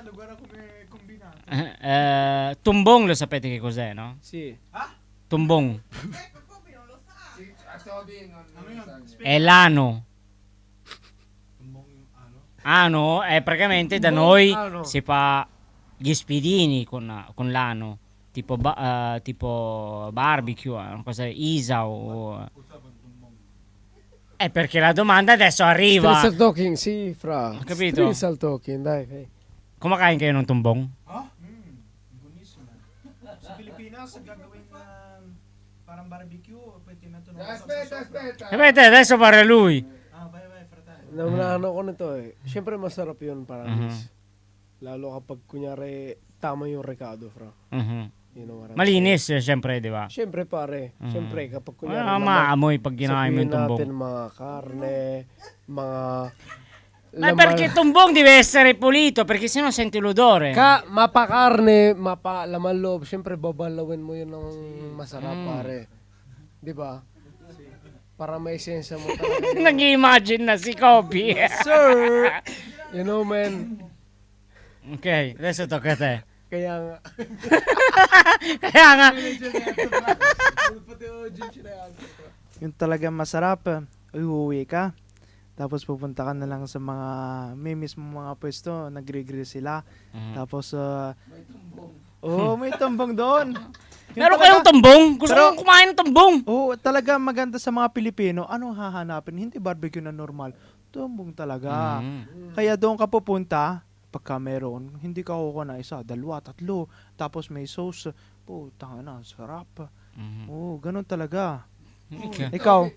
italiano, guarda come combinato. Tumbong lo sapete che cos'è, no? Sì. Tumbong. Ecco, Kobe non lo sa. Sì, a Toby non sa niente. È l'ano. Ano? Ano è praticamente da noi ano. si fa gli spiedini con l'ano. Tipo, tipo barbecue, una cosa isa o... È perché la domanda adesso arriva. Street talking, sì, fra. Ho capito. Street talking, dai. Kumakain kayo ng tumbong? Ah? Buonissimo. Sa Pilipinas, gagawin na parang barbecue, poi ti mettono una salsa sopra. Aspetta. Sapete, adesso parla lui. Ah, vai, fratello. Nauna ko nito eh. Siyempre masarap yun para lalo kapag kunyari tama yung recado, fra. Mhm. You know what I'm Malinis, siyempre, di ba? Siyempre pare, siyempre kapag kunyari Wala maamoy pag ginawa mo yung sabihin natin tumbong. mga karne, mga Ma perché il tumbong deve essere pulito? Perché sennò senti l'odore. mapa karne, mapa laman loob, siyempre babalawin mo yun ng masarap pare. Di ba? Para may sensa mo talaga. Nag-imagine na si Kobe. Sir! You know, man. Ok, adesso tocca a te. Kaya nga. Kaya nga, Yung talagang masarap, uuwi ka. Tapos pupunta ka na lang sa mga may mismo mga pwesto, nagre-grill sila. Tapos may tumbong doon. meron kayong tumbong? Gusto kong kumain ng tumbong. Talaga maganda sa mga Pilipino. Anong hahanapin? Hindi barbecue na normal. Tumbong talaga. Kaya doon ka pupunta, pagka meron, hindi ka kukuha na isa, dalawa, tatlo. Tapos may sauce. Tanga na, sarap. Ganun talaga. Okay. Ikaw?